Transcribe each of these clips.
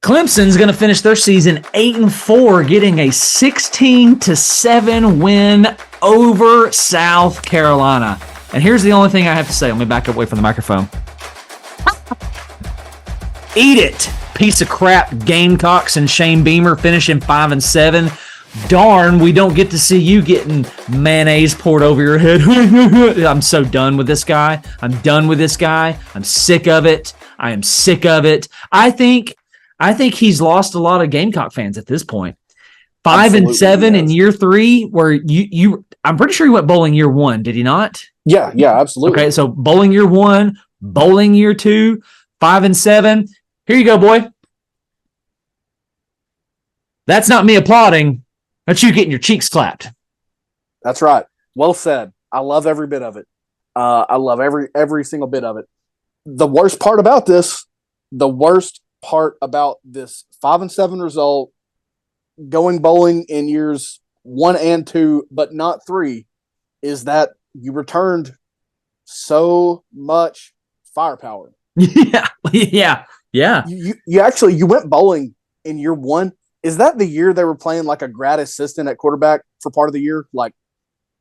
Clemson's going to finish their season 8-4, getting a 16-7 win over South Carolina. And here's the only thing I have to say. Let me back up away from the microphone. Eat it, piece of crap Gamecocks and Shane Beamer finishing 5-7. Darn, we don't get to see you getting mayonnaise poured over your head. I'm so done with this guy. I'm sick of it. I am sick of it. I think he's lost a lot of Gamecock fans at this point. 5-7 in year 3, where you I'm pretty sure he went bowling year 1, did he not? Yeah, absolutely. Okay, so bowling year 1, bowling year 2, 5-7. Here you go, boy. That's not me applauding. That's you getting your cheeks clapped. That's right. Well said. I love every bit of it. I love every single bit of it. The worst part about this 5-7 result, going bowling in years 1 and 2, but not 3, is that you returned so much firepower. Yeah. You went bowling in year 1. Is that the year they were playing like a grad assistant at quarterback for part of the year? Like,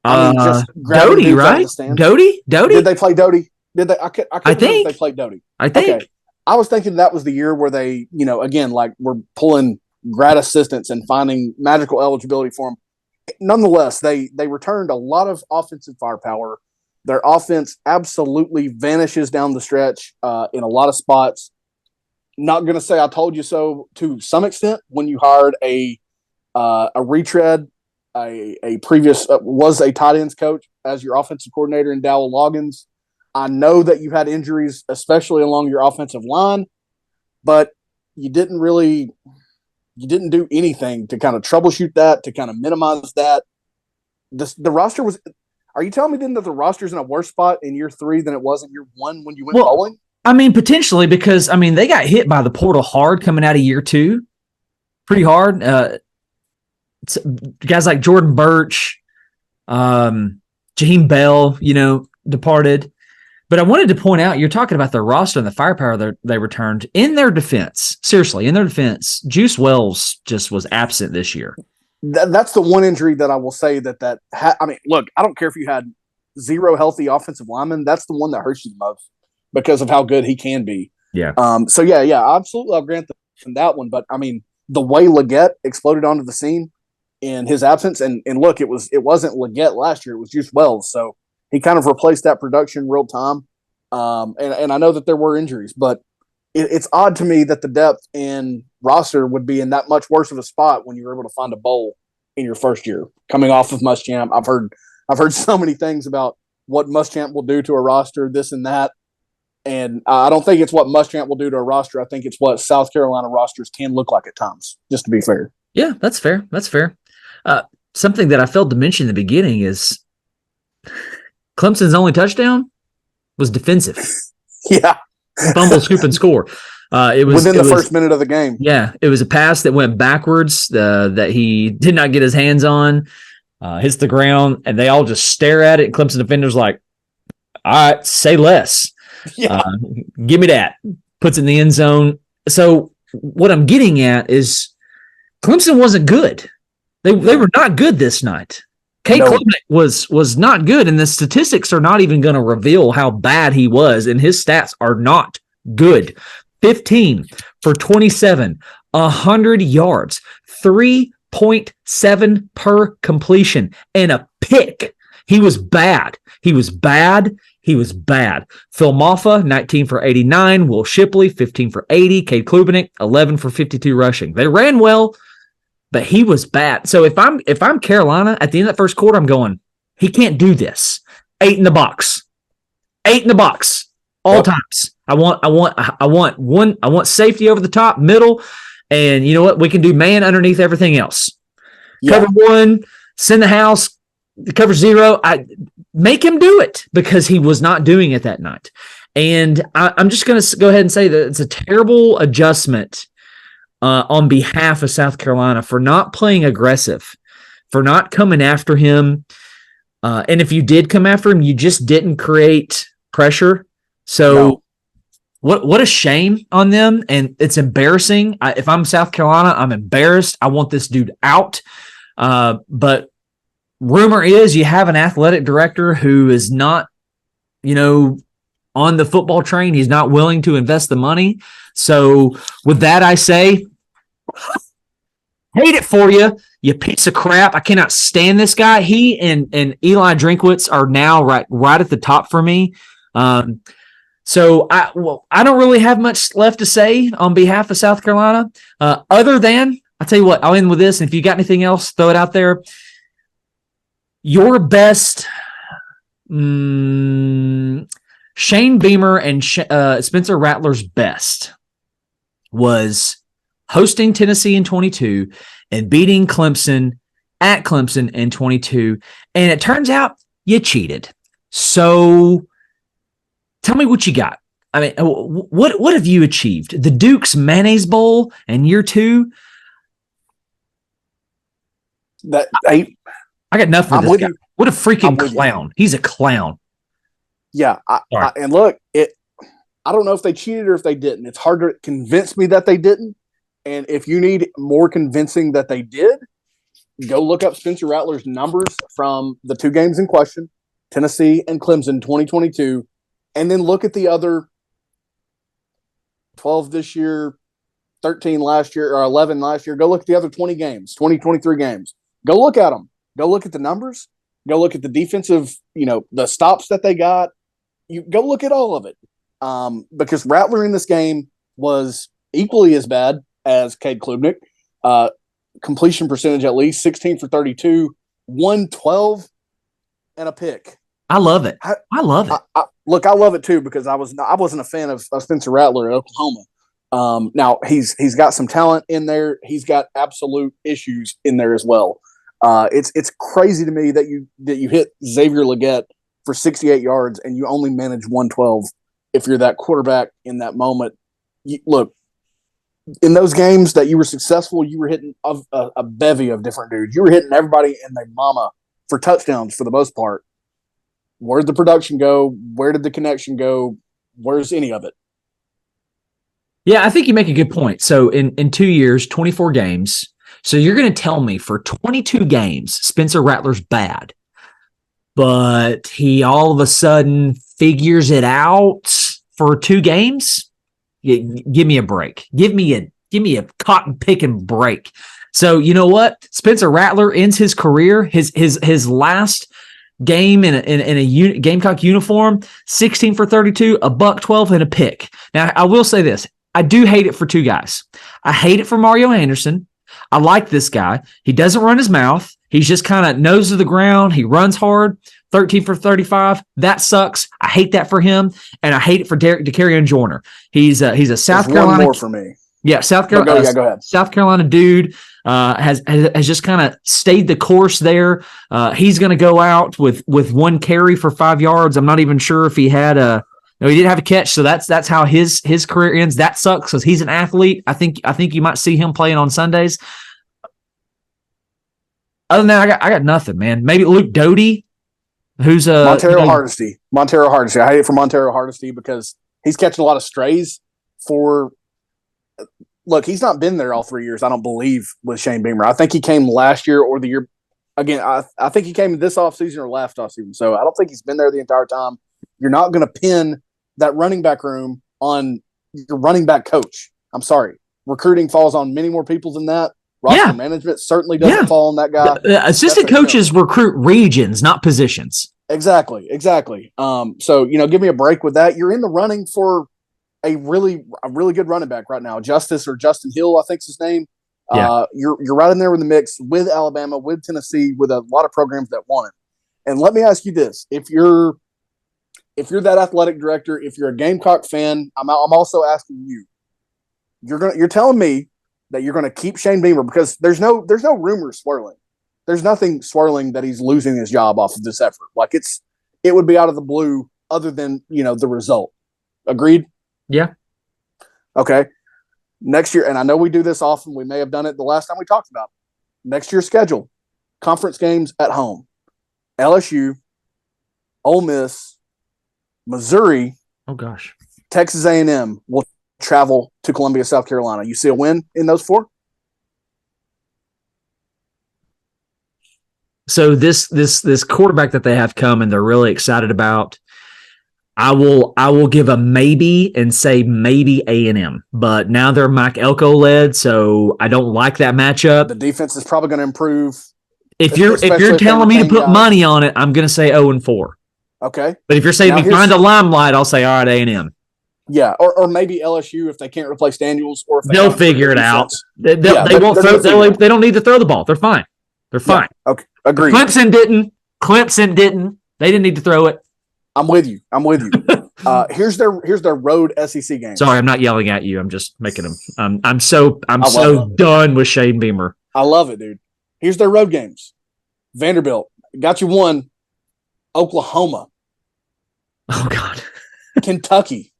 Doty, right? Doty? Did they play Doty? Did they? I think they played Doty. I think. Okay. I was thinking that was the year where they, again, like, were pulling grad assistants and finding magical eligibility for them. Nonetheless, they returned a lot of offensive firepower. Their offense absolutely vanishes down the stretch in a lot of spots. Not going to say I told you so to some extent when you hired a retread, a previous was a tight ends coach as your offensive coordinator in Dowell Loggins. I know that you had injuries, especially along your offensive line, but you didn't do anything to kind of troubleshoot that, to kind of minimize that. The roster was. Are you telling me then that the roster's in a worse spot in year 3 than it was in year 1 when you went bowling? I mean, potentially, because they got hit by the portal hard coming out of year 2, pretty hard. Guys like Jordan Birch, Jaheim Bell, departed. But I wanted to point out, you're talking about their roster and the firepower they returned. In their defense, Juice Wells just was absent this year. That's the one injury that I will say that look, I don't care if you had 0 healthy offensive linemen. That's the one that hurts you the most because of how good he can be. Yeah. Absolutely, I'll grant them that one. But the way Leggett exploded onto the scene in his absence, and look, it wasn't Leggett last year; it was Juice Wells. So he kind of replaced that production real time. And I know that there were injuries, but it's odd to me that the depth in roster would be in that much worse of a spot when you were able to find a bowl in your first year coming off of Muschamp. I've heard so many things about what Muschamp will do to a roster, this and that. And I don't think it's what Muschamp will do to a roster. I think it's what South Carolina rosters can look like at times, just to be fair. Yeah, that's fair. Something that I failed to mention in the beginning is Clemson's only touchdown was defensive. Yeah. Fumble, scoop, and score. It was within the first minute of the game. Yeah, it was a pass that went backwards that he did not get his hands on, hits the ground, and they all just stare at it. And Clemson defenders like, all right, say less. Yeah. Give me that. Puts it in the end zone. So what I'm getting at is Clemson wasn't good. They were not good this night. Cade Klubnik was not good, and the statistics are not even going to reveal how bad he was, and his stats are not good. 15 for 27, 100 yards, 3.7 per completion, and a pick. He was bad. Phil Maffa, 19 for 89. Will Shipley, 15 for 80. Cade Klubnik, 11 for 52 rushing. They ran well, but he was bad. So if I'm Carolina at the end of that first quarter, I'm going, he can't do this. 8 in the box. All times. I want safety over the top, middle, and you know what? We can do man underneath everything else. Yeah. Cover 1, send the house, cover 0. I make him do it because he was not doing it that night. And I'm just going to go ahead and say that it's a terrible adjustment on behalf of South Carolina for not playing aggressive, for not coming after him. And if you did come after him, you just didn't create pressure. So what a shame on them, and it's embarrassing. If I'm South Carolina, I'm embarrassed. I want this dude out. But rumor is you have an athletic director who is not, on the football train. He's not willing to invest the money. So with that, I say, hate it for you, you piece of crap. I cannot stand this guy. He and Eli Drinkwitz are now right at the top for me. So I don't really have much left to say on behalf of South Carolina, other than I'll tell you what. I'll end with this, and if you got anything else, throw it out there. Your best, Shane Beamer and Spencer Rattler's best was hosting Tennessee in 22 and beating Clemson at Clemson in 22. And it turns out you cheated. So tell me what you got. I mean, what have you achieved? The Duke's Mayonnaise Bowl in year 2? I got nothing for this guy. What a freaking clown. He's a clown. Yeah. And look, I don't know if they cheated or if they didn't. It's hard to convince me that they didn't. And if you need more convincing that they did, go look up Spencer Rattler's numbers from the 2 games in question, Tennessee and Clemson 2022, and then look at the other 12 this year, 13 last year, or 11 last year. Go look at the other 20 games, 23 games. Go look at them. Go look at the numbers. Go look at the defensive, the stops that they got. You go look at all of it. Because Rattler in this game was equally as bad as Cade Klubnik. Completion percentage at least 16 for 32, 112 and a pick. I love it. I love it. I love it too, because I wasn't a fan of Spencer Rattler at Oklahoma. Now he's got some talent in there. He's got absolute issues in there as well. It's crazy to me that you hit Xavier Legette for 68 yards and you only manage 112. If you're that quarterback in that moment, look, in those games that you were successful, you were hitting a bevy of different dudes. You were hitting everybody and their mama for touchdowns for the most part. Where'd the production go? Where did the connection go? Where's any of it? Yeah, I think you make a good point. So in 2 years, 24 games. So you're going to tell me for 22 games, Spencer Rattler's bad, but he all of a sudden figures it out for 2 games? Give me a break. Give me a cotton picking break. So you know what? Spencer Rattler ends his career, his last game in a Gamecock uniform, 16 for 32, $112 and a pick. Now I will say this: I do hate it for 2 guys. I hate it for Mario Anderson. I like this guy. He doesn't run his mouth. He's just kind of nose to the ground. He runs hard. 13 for 35. That sucks. I hate that for him, and I hate it for DeCarrion Joyner. He's a South Carolina. One more for me. Yeah, South Carolina. Go ahead. South Carolina dude has just kind of stayed the course there. He's going to go out with 1 carry for 5 yards. I'm not even sure if he had no, he didn't have a catch, so that's how his career ends. That sucks because he's an athlete. I think you might see him playing on Sundays. Other than that, I got nothing, man. Maybe Luke Doty, who's Montero Hardesty. I hate it for Montero Hardesty because he's catching a lot of strays. Look, he's not been there all 3 years, I don't believe, with Shane Beamer. I think he came last year or the year. Again, I think he came this offseason or last offseason, so I don't think he's been there the entire time. You're not going to pin that running back room on your running back coach. I'm sorry. Recruiting falls on many more people than that. Roster management certainly doesn't fall on that guy. Assistant coaches recruit regions, not positions. Exactly. So, give me a break with that. You're in the running for a really good running back right now. Justin Hill, I think's his name. Yeah. You're right in there in the mix with Alabama, with Tennessee, with a lot of programs that want it. And let me ask you this: if you're that athletic director, if you're a Gamecock fan, I'm also asking you. You're telling me that you're going to keep Shane Beamer because there's no rumors swirling. There's nothing swirling that he's losing his job off of this effort. Like it would be out of the blue other than, the result. Agreed? Yeah. Okay. Next year, and I know we do this often. We may have done it the last time we talked about it. Next year's schedule, conference games at home, LSU, Ole Miss, Missouri. Oh gosh. Texas A&M will travel to Columbia, South Carolina. You see a win in those 4? So this quarterback that they have come and they're really excited about, I will give a maybe and say maybe A&M, but now they're Mike Elko led, so I don't like that matchup. The defense is probably going to improve. If you're telling me to put money on it, I'm going to say 0-4. Okay, but if you're saying find a limelight, I'll say all right, A&M. Yeah, or maybe LSU if they can't replace Daniels, or if they'll figure it out. They won't throw. They don't need to throw the ball. They're fine. They're fine. Yeah, okay, agreed. Clemson didn't. They didn't need to throw it. I'm with you. Here's their road SEC game. Sorry, I'm not yelling at you. I'm just making them. I'm so done with Shane Beamer. I love it, dude. Here's their road games. Vanderbilt got you one. Oklahoma. Oh God. Kentucky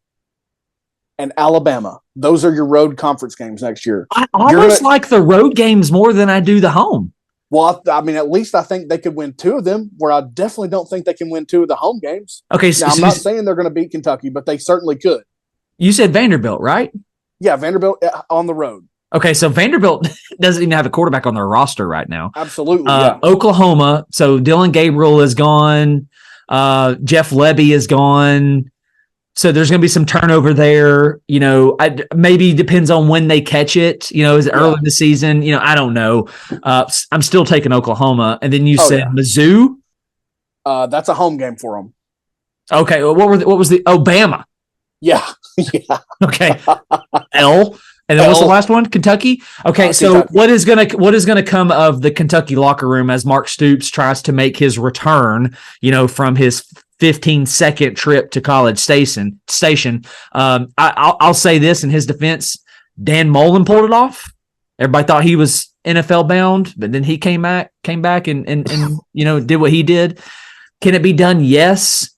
and Alabama. Those are your road conference games next year. I almost like the road games more than I do the home. Well, I mean, at least I think they could win 2 of them, where I definitely don't think they can win 2 of the home games. Okay, now, I'm not saying they're going to beat Kentucky, but they certainly could. You said Vanderbilt, right? Yeah, Vanderbilt on the road. Okay, so Vanderbilt doesn't even have a quarterback on their roster right now. Absolutely, yeah. Oklahoma, so Dylan Gabriel is gone. Jeff Lebby is gone. So there's going to be some turnover there. You know, maybe depends on when they catch it. You know, is it early in the season? You know, I don't know. I'm still taking Oklahoma. And then you said Mizzou. That's a home game for them. Okay. Well, what was the Obama? Yeah. Yeah. Okay. L. And then what's the last one? Kentucky. Okay, so Kentucky. What is gonna come of the Kentucky locker room as Mark Stoops tries to make his return? You know, from his 15-second trip to College Station. I'll say this in his defense: Dan Mullen pulled it off. Everybody thought he was NFL bound, but then he came back and you know did what he did. Can it be done? Yes.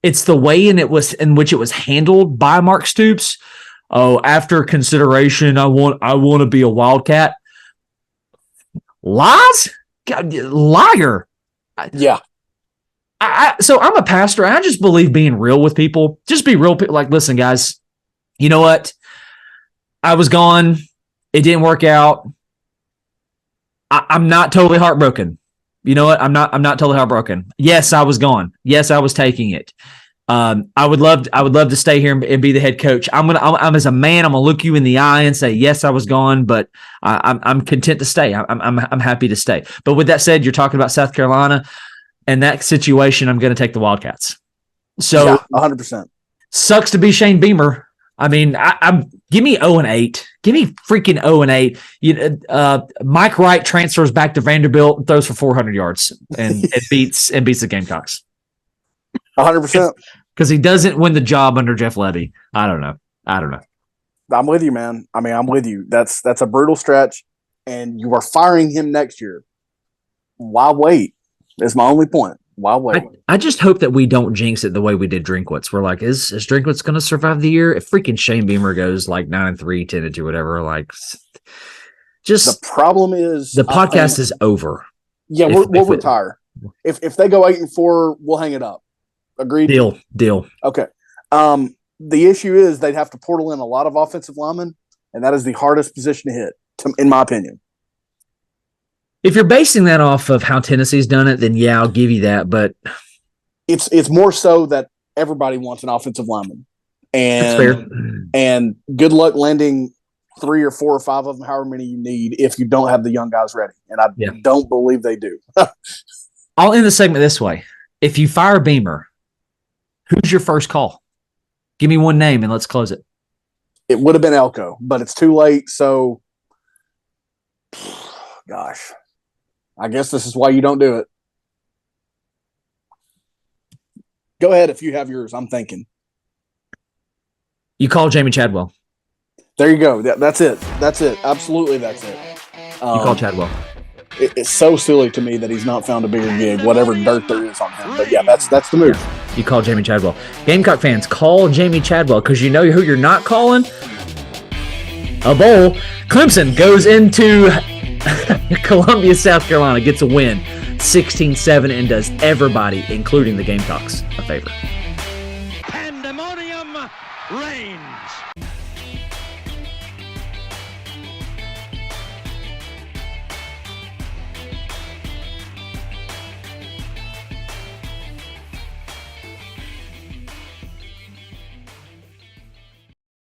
It's the way in which it was handled by Mark Stoops. Oh, after consideration, I want to be a Wildcat. Lies? God, liar. Yeah. So I'm a pastor. I just believe being real with people. Just be real. Like, listen, guys, you know what? I was gone. It didn't work out. I'm not totally heartbroken. You know what? I'm not totally heartbroken. Yes, I was gone. Yes, I was taking it. I would love to stay here and be the head coach. I'm as a man, I'm gonna look you in the eye and say, yes, I was gone, but I'm content to stay. I'm happy to stay. But with that said, you're talking about South Carolina and that situation. I'm going to take the Wildcats. So 100%. Sucks to be Shane Beamer. I mean, give me 0-8. Give me freaking 0-8. Mike Wright transfers back to Vanderbilt and throws for 400 yards and beats the Gamecocks. 100%. Because he doesn't win the job under Jeff Lebby. I don't know. I'm with you, man. I mean, I'm with you. That's a brutal stretch, and you are firing him next year. Why wait? That's my only point. Why wait? I just hope that we don't jinx it the way we did Drinkwitz. We're like, is Drinkwitz going to survive the year? If freaking Shane Beamer goes like 9-3, 10-2, whatever, like, just the problem is the podcast is over. Yeah, we'll retire. If they go 8-4, we'll hang it up. Agreed? Deal. Okay. The issue is they'd have to portal in a lot of offensive linemen, and that is the hardest position to hit, in my opinion. If you're basing that off of how Tennessee's done it, then yeah, I'll give you that. But it's more so that everybody wants an offensive lineman, that's fair. And good luck landing 3 or 4 or 5 of them, however many you need, if you don't have the young guys ready. And I don't believe they do. I'll end the segment this way: if you fire Beamer, who's your first call? Give me one name and let's close it. It would have been Elko, but it's too late. So, gosh, I guess this is why you don't do it. Go ahead if you have yours. I'm thinking. You call Jamie Chadwell. There you go. That's it. Absolutely, that's it. You call Chadwell. It's so silly to me that he's not found a bigger gig, whatever dirt there is on him. But yeah, that's the move. Yeah. You call Jamie Chadwell. Gamecock fans, call Jamie Chadwell, because you know who you're not calling? A bowl. Clemson goes into Columbia, South Carolina, gets a win, 16-7, and does everybody, including the Gamecocks, a favor.